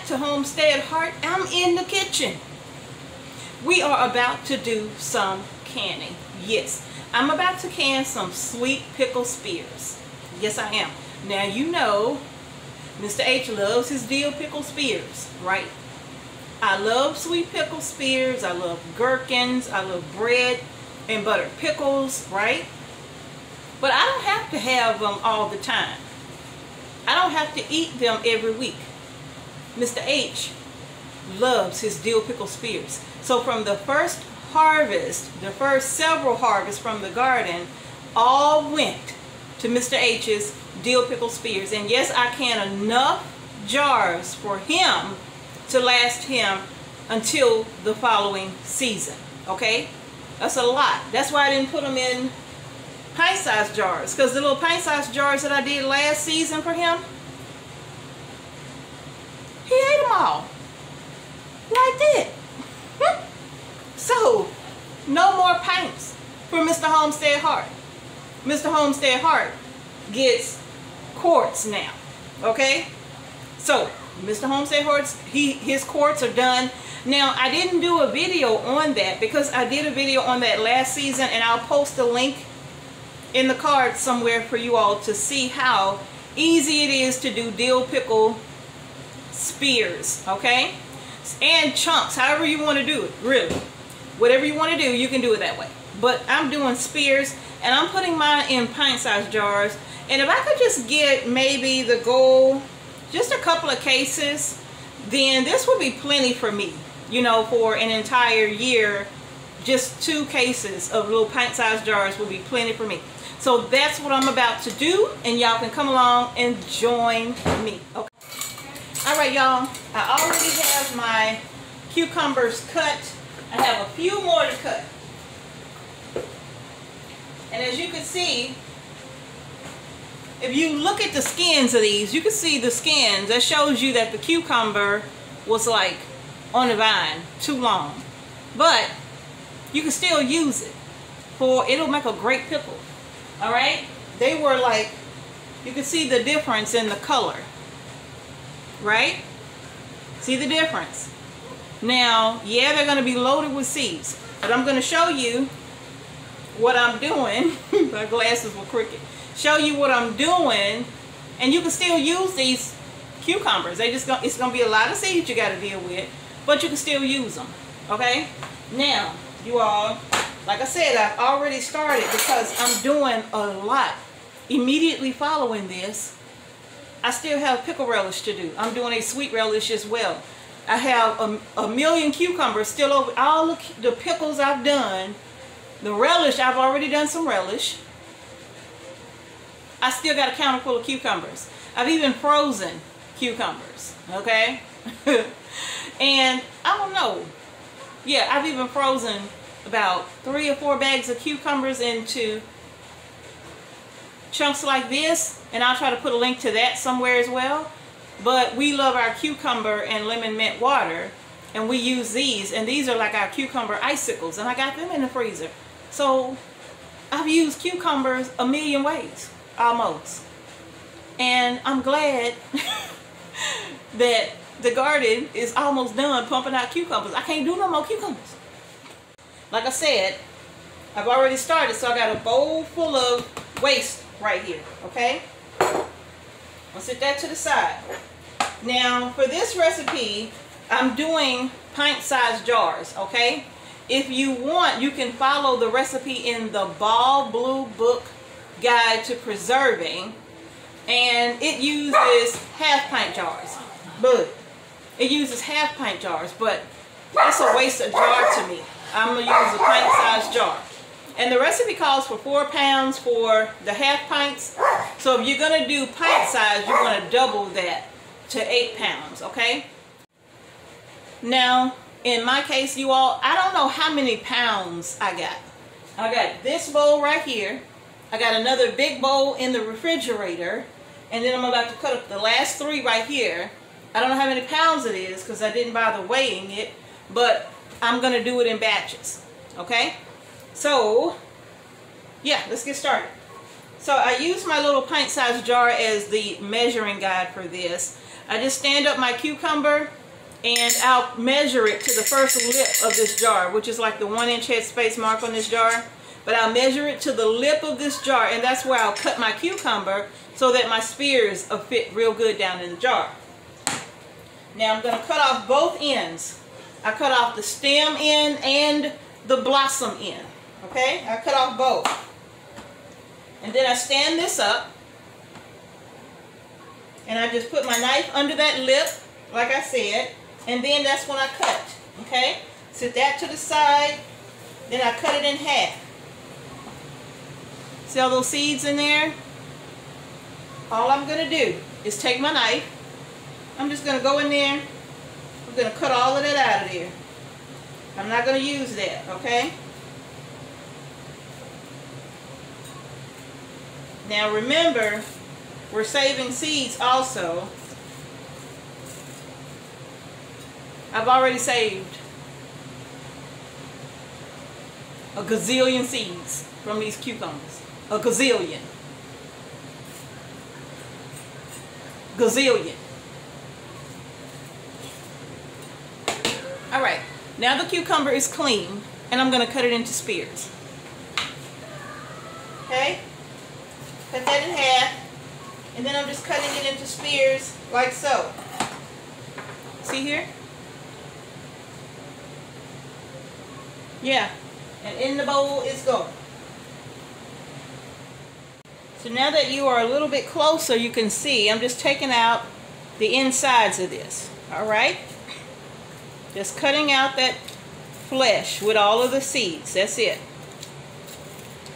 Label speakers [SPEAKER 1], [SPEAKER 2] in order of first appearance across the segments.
[SPEAKER 1] back to Homestead Heart. I'm in the kitchen. We are about to do some canning. Yes, I'm about to can some sweet pickle spears. Yes, I am. Now, you know, Mr. H loves his dill pickle spears, right? I love sweet pickle spears. I love gherkins. I love bread and butter pickles, right? But I don't have to have them all the time. I don't have to eat them every week. Mr. H loves his dill pickle spears. So from the first harvest, the first several harvests from the garden, all went to Mr. H's dill pickle spears. And yes, I can enough jars for him to last him until the following season. Okay? That's a lot. That's why I didn't put them in pint-sized jars, because the little pint-sized jars that I did last season for him, he ate them all like that. So no more pints for Mr. Homestead Heart. Mr. Homestead Heart gets quarts now. Okay, so Mr. Homestead Heart's his quarts are done. Now, I didn't do a video on that because I did a video on that last season, and I'll post a link in the card somewhere for you all to see how easy it is to do dill pickle spears, okay? And chunks, however you want to do it, really. Whatever you want to do, you can do it that way. But I'm doing spears, and I'm putting mine in pint-sized jars. And if I could just get maybe the goal, just a couple of cases, then this would be plenty for me, you know, for an entire year. Just 2 cases of little pint-sized jars will be plenty for me. So that's what I'm about to do, and y'all can come along and join me. Okay. All right, y'all. I already have my cucumbers cut. I have a few more to cut. And as you can see, if you look at the skins of these, you can see the skins. That shows you that the cucumber was like on the vine too long. But you can still use it for, it'll make a great pickle. All right, they were like, you can see the difference in the color, right? See the difference? Now, yeah, they're going to be loaded with seeds, but I'm going to show you what I'm doing. My glasses were crooked. Show you what I'm doing, and you can still use these cucumbers. It's going to be a lot of seeds you got to deal with, but you can still use them. Okay? Now, you all, like I said, I've already started because I'm doing a lot. Immediately following this, I still have pickle relish to do. I'm doing a sweet relish as well. I have a million cucumbers still over. All the pickles I've done, the relish, I've already done some relish. I still got a counter full of cucumbers. I've even frozen cucumbers, okay? And I don't know. Yeah, I've even frozen about 3 or 4 bags of cucumbers into chunks like this, and I'll try to put a link to that somewhere as well. But we love our cucumber and lemon mint water, and we use these, and these are like our cucumber icicles, and I got them in the freezer. So I've used cucumbers a million ways, almost. And I'm glad that the garden is almost done pumping out cucumbers. I can't do no more cucumbers. Like I said, I've already started, so I got a bowl full of waste right here, okay? I'll set that to the side. Now, for this recipe, I'm doing pint-sized jars, okay? If you want, you can follow the recipe in the Ball Blue Book Guide to Preserving, and it uses half-pint jars. But it uses half-pint jars, but that's a waste of jar to me. I'm going to use a pint-sized jar. And the recipe calls for 4 pounds for the half pints. So if you're going to do pint size, you're going to double that to 8 pounds, okay? Now, in my case, you all, I don't know how many pounds I got. I got this bowl right here. I got another big bowl in the refrigerator. And then I'm about to cut up the last 3 right here. I don't know how many pounds it is because I didn't bother weighing it. But I'm going to do it in batches, okay? So, yeah, let's get started. So I use my little pint-sized jar as the measuring guide for this. I just stand up my cucumber and I'll measure it to the first lip of this jar, which is like the 1-inch headspace mark on this jar. But I'll measure it to the lip of this jar, and that's where I'll cut my cucumber so that my spears will fit real good down in the jar. Now I'm going to cut off both ends. I cut off the stem end and the blossom end. Okay? I cut off both. And then I stand this up. And I just put my knife under that lip, like I said. And then that's when I cut. Okay? Set that to the side. Then I cut it in half. See all those seeds in there? All I'm going to do is take my knife. I'm just going to go in there. I'm going to cut all of that out of there. I'm not going to use that, okay? Now remember, we're saving seeds also. I've already saved a gazillion seeds from these cucumbers. A gazillion. Gazillion. Alright, now the cucumber is clean, and I'm going to cut it into spears. Okay? Cut that in half, and then I'm just cutting it into spears like so. See here? Yeah, and in the bowl it's going. So now that you are a little bit closer, you can see I'm just taking out the insides of this. Alright? Just cutting out that flesh with all of the seeds. That's it.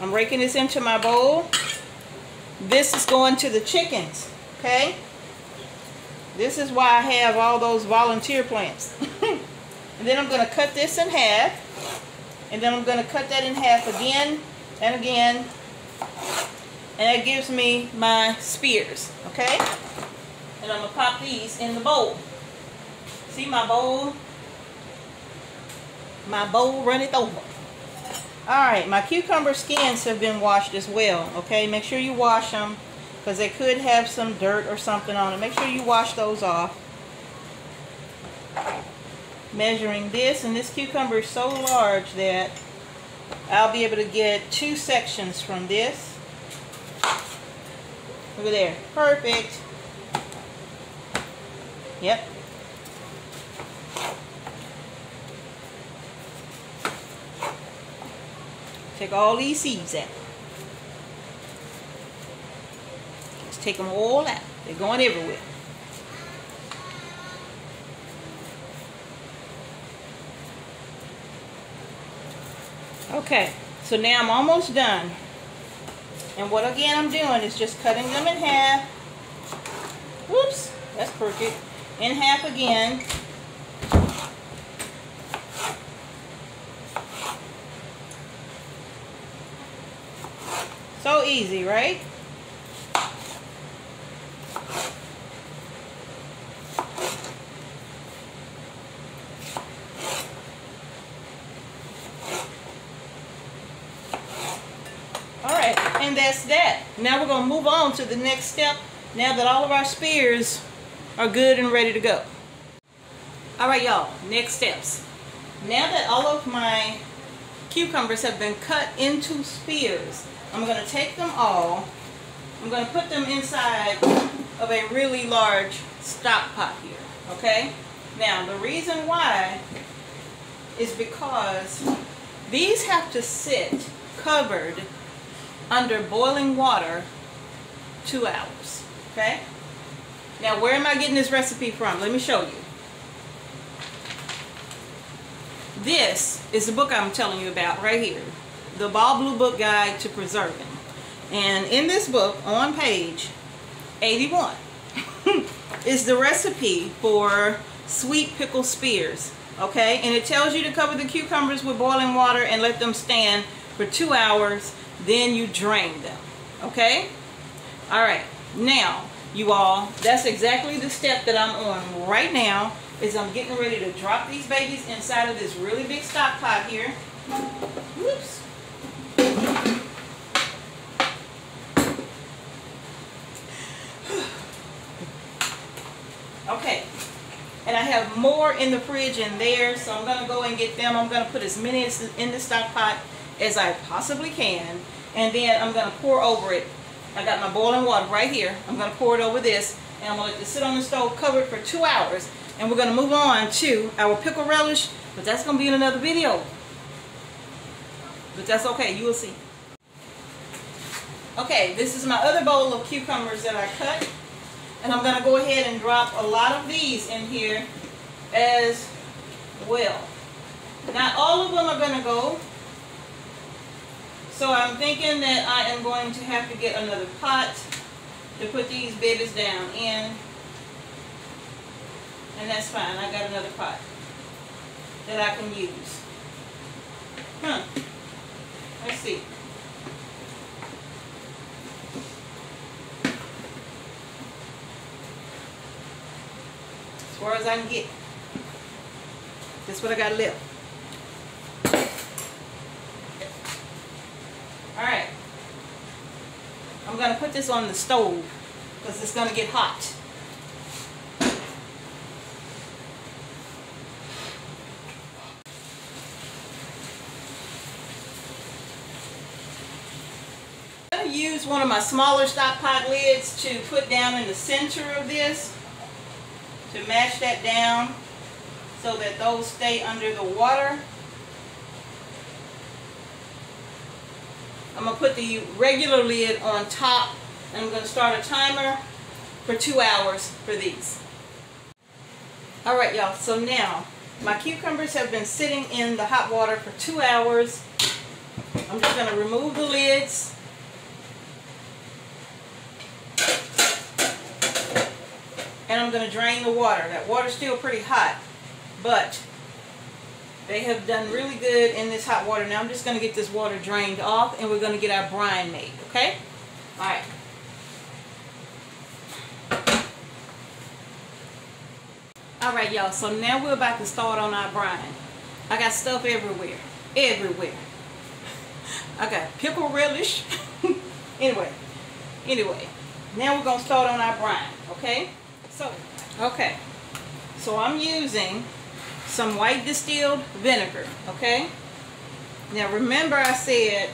[SPEAKER 1] I'm raking this into my bowl. This is going to the chickens. Okay? This is why I have all those volunteer plants. And then I'm going to cut this in half. And then I'm going to cut that in half again and again. And that gives me my spears, okay? And I'm going to pop these in the bowl. See my bowl? My bowl runneth over. Alright, my cucumber skins have been washed as well, okay? Make sure you wash them because they could have some dirt or something on it. Make sure you wash those off. Measuring this, and this cucumber is so large that I'll be able to get 2 sections from this. Look at there. Perfect. Yep. Take all these seeds out. Just take them all out. They're going everywhere. Okay, so now I'm almost done. And what again I'm doing is just cutting them in half. Whoops, that's crooked. In half again. So easy, right? And that's that. Now we're going to move on to the next step now that all of our spears are good and ready to go. Alright y'all, next steps. Now that all of my cucumbers have been cut into spears, I'm going to take them all. I'm going to put them inside of a really large stock pot here. Okay? Now the reason why is because these have to sit covered under boiling water 2 hours. Okay? Now where am I getting this recipe from? Let me show you. This is the book I'm telling you about right here. The Ball Blue Book Guide to Preserving. And in this book, on page 81, is the recipe for sweet pickle spears. Okay? And it tells you to cover the cucumbers with boiling water and let them stand for 2 hours. Then you drain them. Okay? Alright. Now, you all, that's exactly the step that I'm on right now, is I'm getting ready to drop these babies inside of this really big stock pot here. Whoops. And I have more in the fridge in there, so I'm going to go and get them. I'm going to put as many in the stock pot as I possibly can. And then I'm going to pour over it. I got my boiling water right here. I'm going to pour it over this. And I'm going to let this sit on the stove covered for 2 hours. And we're going to move on to our pickle relish. But that's going to be in another video. But that's okay. You will see. Okay, this is my other bowl of cucumbers that I cut. And I'm going to go ahead and drop a lot of these in here as well. Not all of them are going to go. So I'm thinking that I am going to have to get another pot to put these babies down in. And that's fine. I got another pot that I can use. Let's see. As far as I can get. That's what I got left. Alright. I'm going to put this on the stove because it's going to get hot. I'm going to use one of my smaller stock pot lids to put down in the center of this to mash that down so that those stay under the water. I'm going to put the regular lid on top and I'm going to start a timer for 2 hours for these. Alright y'all, so now my cucumbers have been sitting in the hot water for 2 hours. I'm just going to remove the lids. And I'm going to drain the water. That water's still pretty hot, but they have done really good in this hot water. Now I'm just going to get this water drained off and we're going to get our brine made, okay? Alright. Alright y'all, so now we're about to start on our brine. I got stuff everywhere. Everywhere. I got pickle relish. Anyway. Now we're going to start on our brine, okay? So I'm using some white distilled vinegar, okay? Now remember I said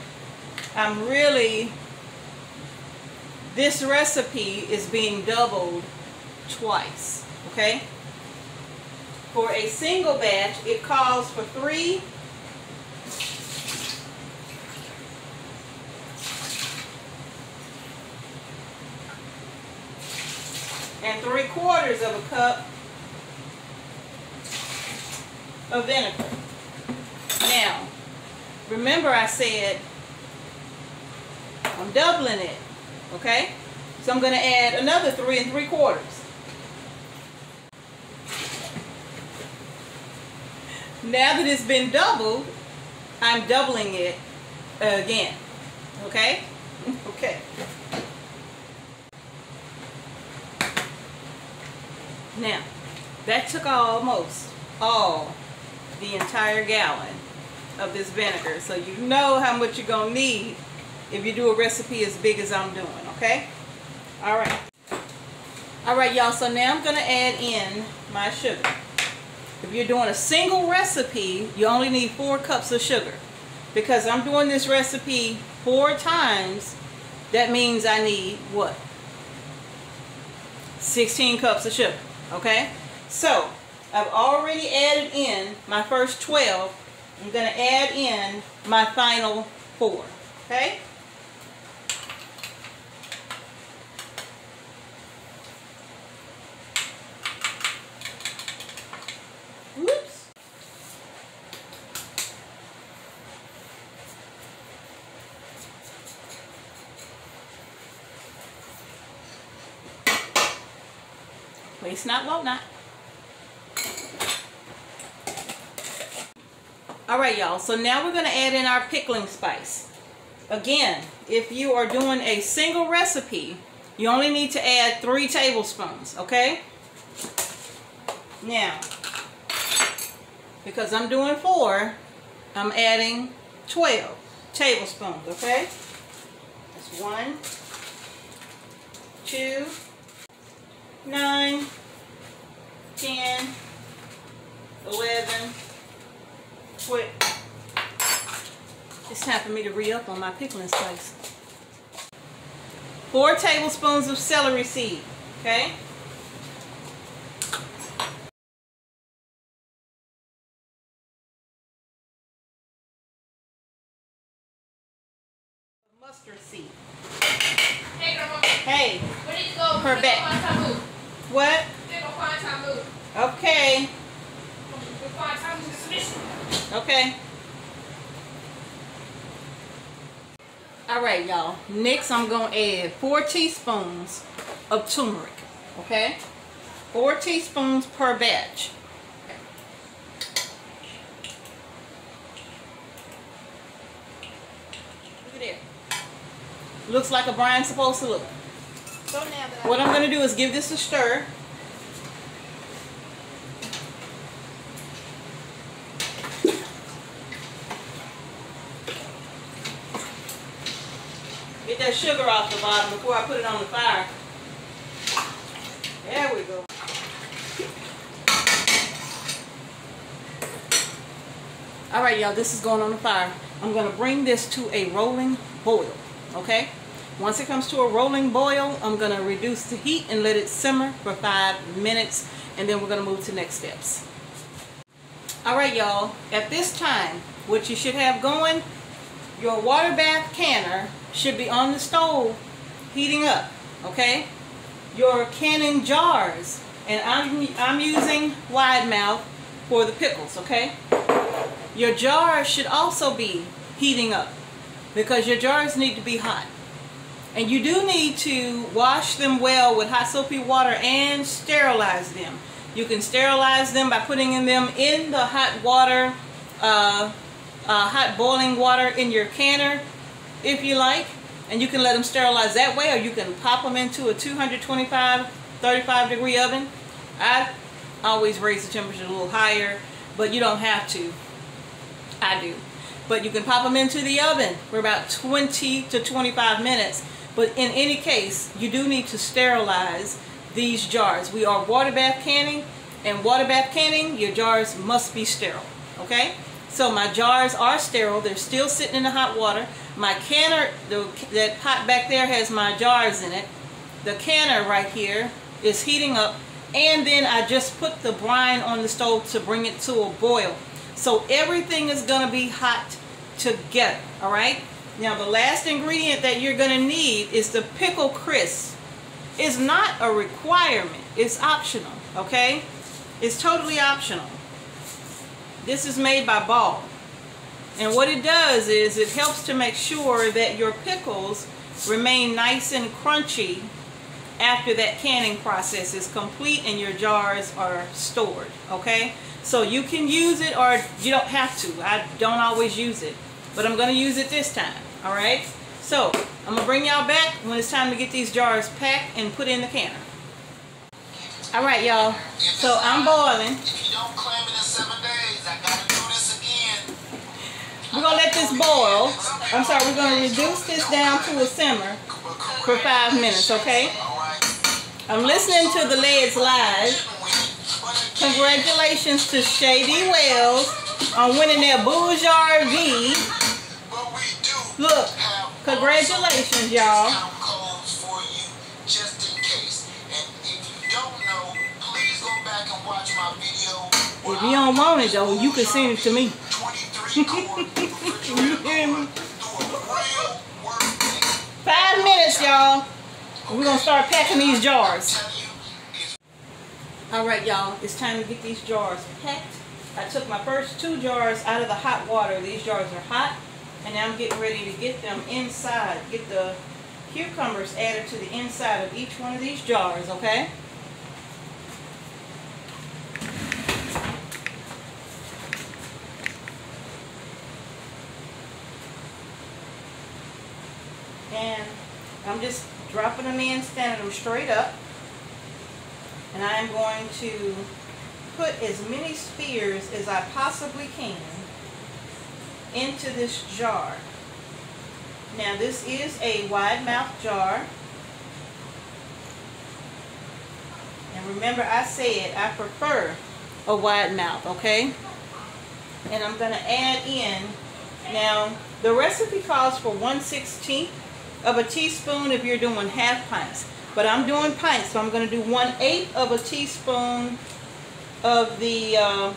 [SPEAKER 1] this recipe is being doubled twice, okay? For a single batch, it calls for 3 3/4 of a cup of vinegar. Now, remember I said I'm doubling it, okay? So I'm going to add another 3 3/4. Now that it's been doubled, I'm doubling it again, okay? Okay. Now, that took almost all the entire gallon of this vinegar. So you know how much you're going to need if you do a recipe as big as I'm doing, okay? Alright. Alright, y'all, so now I'm going to add in my sugar. If you're doing a single recipe, you only need 4 cups of sugar. Because I'm doing this recipe 4 times, that means I need what? 16 cups of sugar, okay? So, I've already added in my first 12. I'm going to add in my final 4, okay? Whoops. Waste not, want not. Alright y'all, so now we're going to add in our pickling spice. Again, if you are doing a single recipe, you only need to add 3 tablespoons, okay? Now, because I'm doing 4, I'm adding 12 tablespoons, okay? That's 1, 2, 9, 10, quick. It's time for me to re-up on my pickling slice. 4 tablespoons of celery seed, okay? Mustard seed.
[SPEAKER 2] Hey, Grandma.
[SPEAKER 1] Hey.
[SPEAKER 2] Where did you go?
[SPEAKER 1] Her back. What? Okay. Okay. Alright, y'all. Next, I'm going to add 4 teaspoons of turmeric. Okay? 4 teaspoons per batch. Look at that. Looks like a brine's supposed to look. So now that what I'm going to do is give this a stir. Get that sugar off the bottom before I put it on the fire. There we go. Alright, y'all, this is going on the fire. I'm going to bring this to a rolling boil, okay? Once it comes to a rolling boil, I'm going to reduce the heat and let it simmer for 5 minutes, and then we're going to move to next steps. Alright, y'all, at this time, what you should have going, your water bath canner should be on the stove heating up, okay? Your canning jars, and I'm using wide mouth for the pickles, okay? Your jars should also be heating up because your jars need to be hot. And you do need to wash them well with hot soapy water and sterilize them. You can sterilize them by putting them in the hot water, hot boiling water in your canner if you like, and you can let them sterilize that way, or you can pop them into a 225, 35 degree oven. I always raise the temperature a little higher, but you don't have to. I do. But you can pop them into the oven for about 20 to 25 minutes. But in any case, you do need to sterilize these jars. We are water bath canning, and water bath canning, your jars must be sterile, okay? So my jars are sterile. They're still sitting in the hot water. My canner, that pot back there has my jars in it. The canner right here is heating up, and then I just put the brine on the stove to bring it to a boil. So everything is going to be hot together, all right? Now the last ingredient that you're going to need is the pickle crisp. It's not a requirement. It's optional, okay? It's totally optional. This is made by Ball. And what it does is it helps to make sure that your pickles remain nice and crunchy after that canning process is complete and your jars are stored, okay? So you can use it or you don't have to. I don't always use it, but I'm going to use it this time, all right? So I'm going to bring y'all back when it's time to get these jars packed and put in the canner. All right, y'all. So I'm boiling.
[SPEAKER 3] If you don't claim it in 7 days, I gotta do this again.
[SPEAKER 1] We're going to let this boil. I'm sorry, we're going to reduce this down to a simmer for 5 minutes, okay? I'm listening to the Leads Live. Congratulations to Shady Wells on winning their Bourgeois V. Look, congratulations, y'all. If you don't want it though, you can send it to me. You hear me? 5 minutes, y'all. We're going to start packing these jars. Alright, y'all. It's time to get these jars packed. I took my first 2 jars out of the hot water. These jars are hot. And now I'm getting ready to get them inside. Get the cucumbers added to the inside of each one of these jars, okay? And I'm just dropping them in, standing them straight up. And I am going to put as many spheres as I possibly can into this jar. Now this is a wide mouth jar. And remember I said I prefer a wide mouth, okay? And I'm going to add in, now the recipe calls for 1/16 of a teaspoon if you're doing half pints. But I'm doing pints, so I'm going to do 1/8 of a teaspoon of the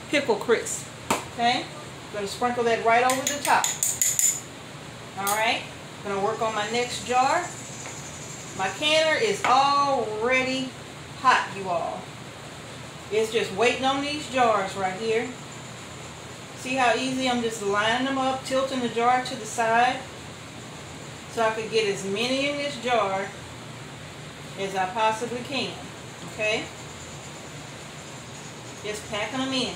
[SPEAKER 1] pickle crisp. Okay? I'm going to sprinkle that right over the top. Alright, I'm going to work on my next jar. My canner is already hot, you all. It's just waiting on these jars right here. See how easy I'm just lining them up, tilting the jar to the side so I could get as many in this jar as I possibly can. Okay? Just packing them in.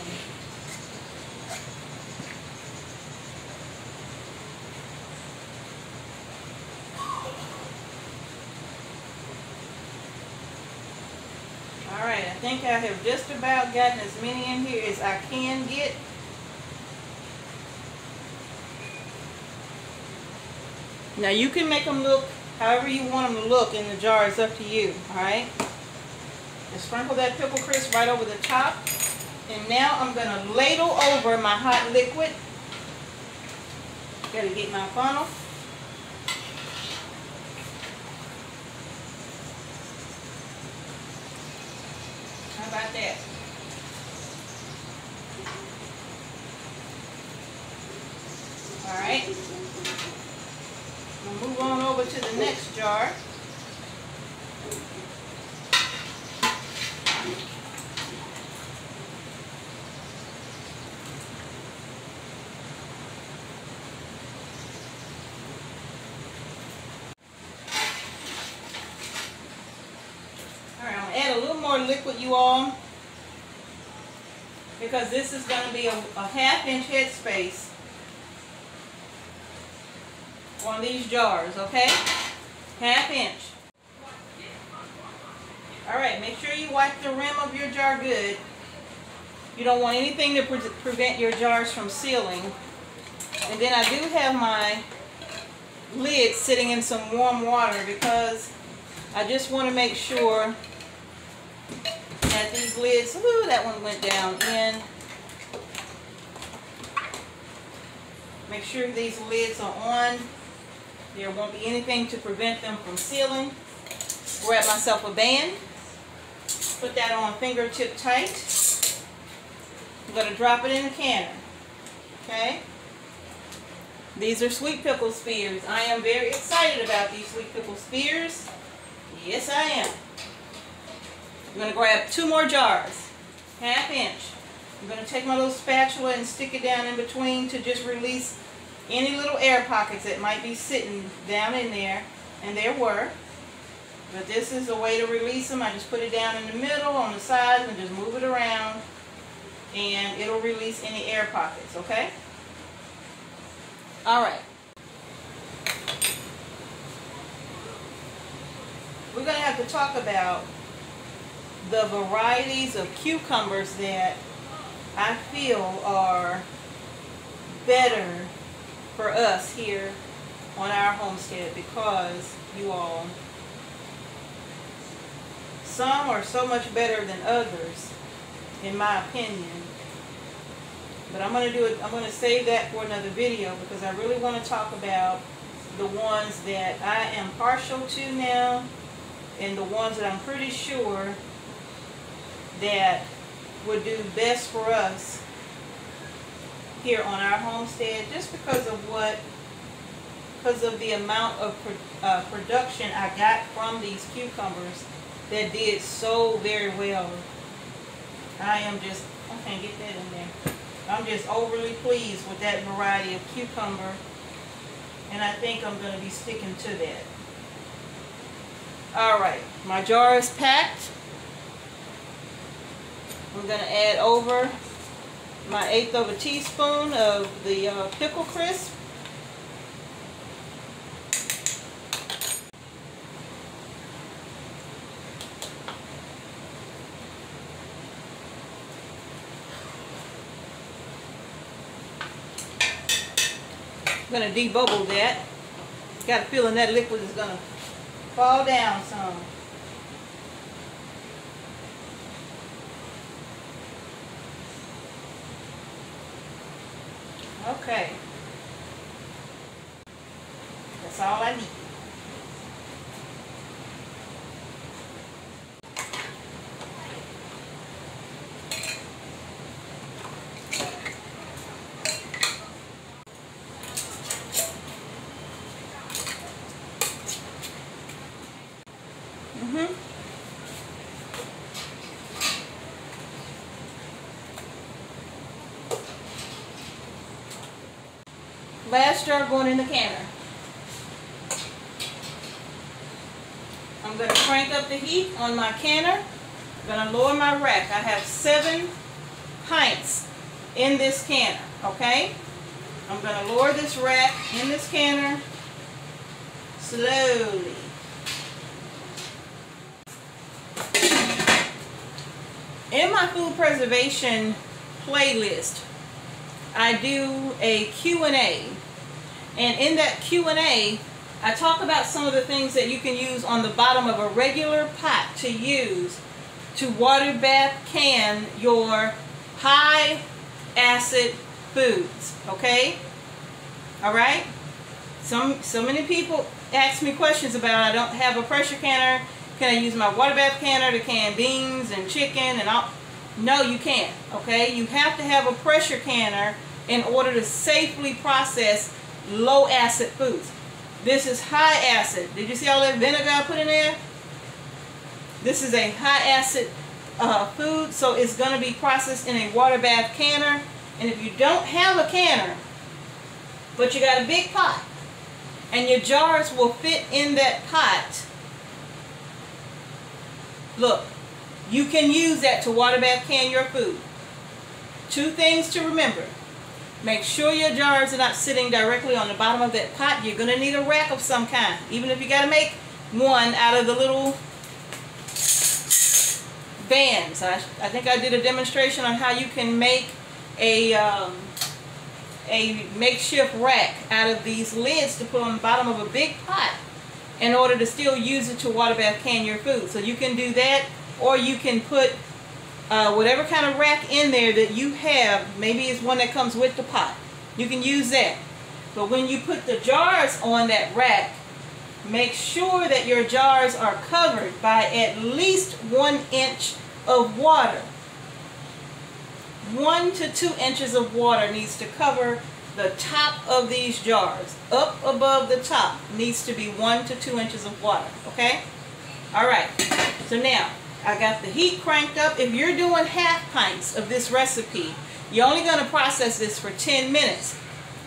[SPEAKER 1] Alright, I think I have just about gotten as many in here as I can get. Now you can make them look however you want them to look in the jar. It's up to you. Alright? Just sprinkle that pickle crisp right over the top. And now I'm going to ladle over my hot liquid. Got to get my funnel. How about that? Alright. We'll move on over to the next jar. Alright, I'm going to add a little more liquid, you all, because this is going to be a 1/2 inch head space on these jars, okay? 1/2 inch. Alright, make sure you wipe the rim of your jar good. You don't want anything to prevent your jars from sealing. And then I do have my lid sitting in some warm water because I just want to make sure that these lids, ooh, that one went down in. Make sure these lids are on. There won't be anything to prevent them from sealing. Grab myself a band. Put that on fingertip tight. I'm going to drop it in the canner. Okay? These are sweet pickle spears. I am very excited about these sweet pickle spears. Yes, I am. I'm going to grab 2 more jars. 1/2 inch. I'm going to take my little spatula and stick it down in between to just release any little air pockets that might be sitting down in there. And there were. But this is a way to release them. I just put it down in the middle, on the sides, and just move it around. And it'll release any air pockets, okay? Alright. We're going to have to talk about the varieties of cucumbers that I feel are better for us here on our homestead, because you all, some are so much better than others, in my opinion. But I'm going to do it. I'm going to save that for another video, because I really want to talk about the ones that I am partial to now, and the ones that I'm pretty sure that would do best for us here on our homestead, just because of the amount of production I got from these cucumbers that did so very well. I can't get that in there. I'm just overly pleased with that variety of cucumber, and I think I'm going to be sticking to that. Alright, my jar is packed. I'm going to add over my 1/8 of a teaspoon of the pickle crisp. I'm going to debubble that. Got a feeling that liquid is going to fall down some. Okay. That's all I need. Last jar going in the canner. I'm going to crank up the heat on my canner. I'm going to lower my rack. I have 7 pints in this canner, okay? I'm going to lower this rack in this canner slowly. In my food preservation playlist, I do a Q&A, and in that Q&A I talk about some of the things that you can use on the bottom of a regular pot to use to water bath can your high acid foods, okay? Alright? So many people ask me questions about, I don't have a pressure canner, can I use my water bath canner to can beans and chicken and all? No, you can't, okay? You have to have a pressure canner in order to safely process low acid foods. This is high acid. Did you see all that vinegar I put in there? This is a high acid food, so it's going to be processed in a water bath canner. And if you don't have a canner, but you got a big pot, and your jars will fit in that pot, look, you can use that to water bath can your food. 2 things to remember. Make sure your jars are not sitting directly on the bottom of that pot. You're going to need a rack of some kind. Even if you got to make one out of the little bands. I think I did a demonstration on how you can make a makeshift rack out of these lids to put on the bottom of a big pot in order to still use it to water bath can your food. So you can do that, or you can put whatever kind of rack in there that you have. Maybe it's one that comes with the pot. You can use that. But when you put the jars on that rack, make sure that your jars are covered by at least 1 inch of water. 1 to 2 inches of water needs to cover the top of these jars. Up above the top needs to be 1 to 2 inches of water. Okay? Alright. So now, I got the heat cranked up. If you're doing half pints of this recipe, you're only going to process this for 10 minutes.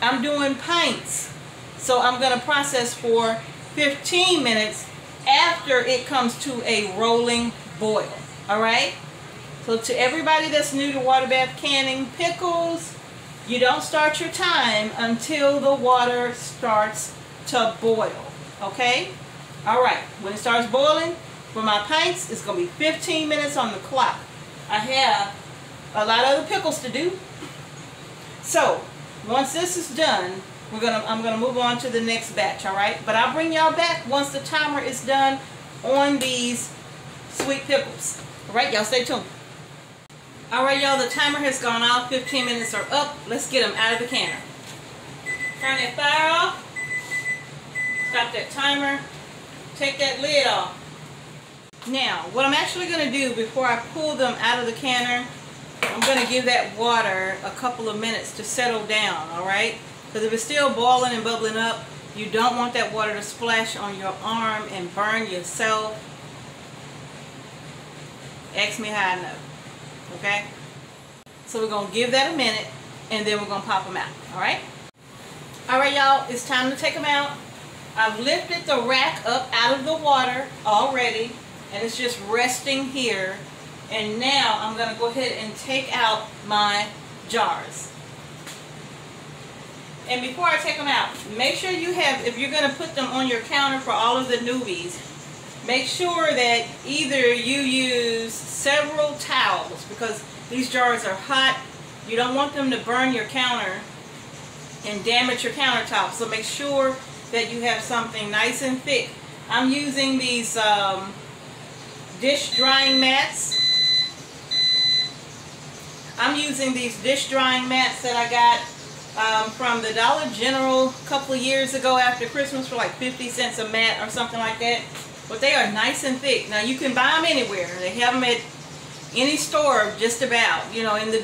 [SPEAKER 1] I'm doing pints, so I'm going to process for 15 minutes after it comes to a rolling boil. Alright? So to everybody that's new to water bath canning pickles, you don't start your time until the water starts to boil. Okay? Alright, when it starts boiling, for my pints, it's going to be 15 minutes on the clock. I have a lot of other pickles to do. So, once this is done, I'm gonna move on to the next batch, alright? But I'll bring y'all back once the timer is done on these sweet pickles. Alright, y'all stay tuned. Alright, y'all, the timer has gone off. 15 minutes are up. Let's get them out of the canner. Turn that fire off. Stop that timer. Take that lid off. Now, what I'm actually going to do before I pull them out of the canner, I'm going to give that water a couple of minutes to settle down, alright? Because if it's still boiling and bubbling up, you don't want that water to splash on your arm and burn yourself. Ask me how I know. Okay? So we're going to give that a minute, and then we're going to pop them out, alright? Alright, y'all, it's time to take them out. I've lifted the rack up out of the water already, and it's just resting here. And now I'm going to go ahead and take out my jars. And before I take them out, make sure you have, if you're going to put them on your counter for all of the newbies, make sure that either you use several towels, because these jars are hot. You don't want them to burn your counter and damage your countertop. So make sure that you have something nice and thick. I'm using these dish drying mats. I'm using these dish drying mats that I got from the Dollar General a couple of years ago after Christmas for like 50 cents a mat or something like that. But they are nice and thick. Now you can buy them anywhere. They have them at any store just about, you know, in the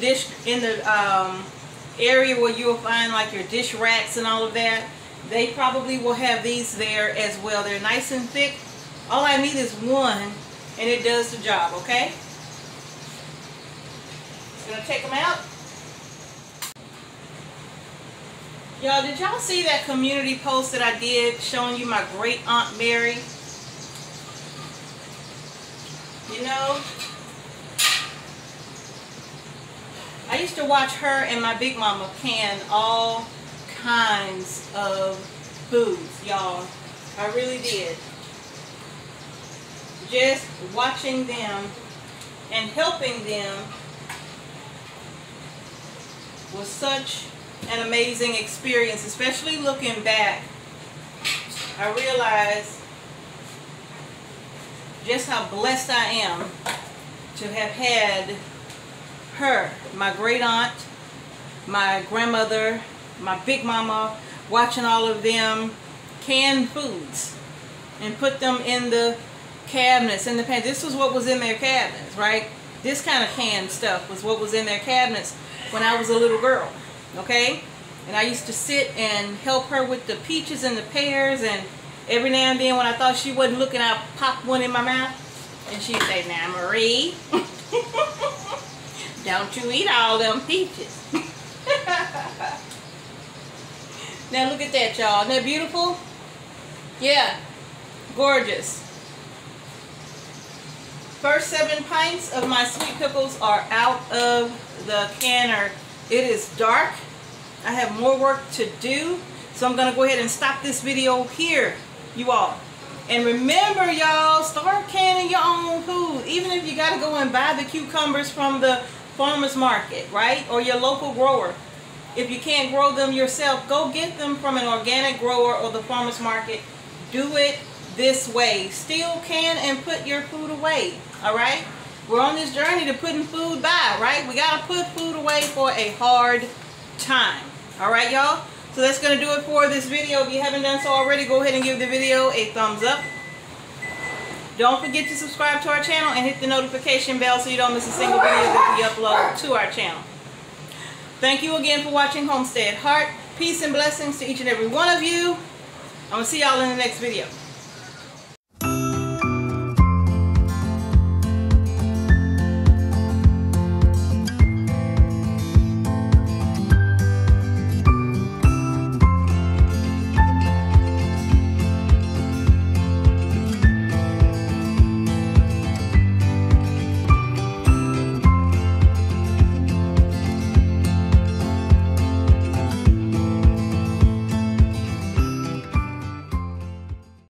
[SPEAKER 1] area where you will find like your dish racks and all of that. They probably will have these there as well. They're nice and thick. All I need is one and it does the job, okay? I'm gonna take them out. Y'all, did y'all see that community post that I did showing you my great Aunt Mary? You know, I used to watch her and my big mama can all kinds of foods, y'all. I really did. Just watching them and helping them was such an amazing experience, especially looking back. I realized just how blessed I am to have had her, my great aunt, my grandmother, my big mama, watching all of them can foods and put them in the cabinets, in the pan. This was what was in their cabinets, right? This kind of canned stuff was what was in their cabinets when I was a little girl, okay? And I used to sit and help her with the peaches and the pears, and every now and then when I thought she wasn't looking, I'd pop one in my mouth and she'd say, "Now Marie, don't you eat all them peaches." Now look at that, y'all. Isn't that beautiful? Yeah, gorgeous. First 7 pints of my sweet pickles are out of the canner. It is dark. I have more work to do, so I'm going to go ahead and stop this video here, you all. And remember, y'all, start canning your own food. Even if you got to go and buy the cucumbers from the farmer's market, right? Or your local grower. If you can't grow them yourself, go get them from an organic grower or the farmer's market. Do it this way. Still can and put your food away, all right? We're on this journey to putting food by, right? We got to put food away for a hard time. All right, y'all? So that's going to do it for this video. If you haven't done so already, go ahead and give the video a thumbs up. Don't forget to subscribe to our channel and hit the notification bell so you don't miss a single video that we upload to our channel. Thank you again for watching Homestead Heart. Peace and blessings to each and every one of you. I'm going to see y'all in the next video.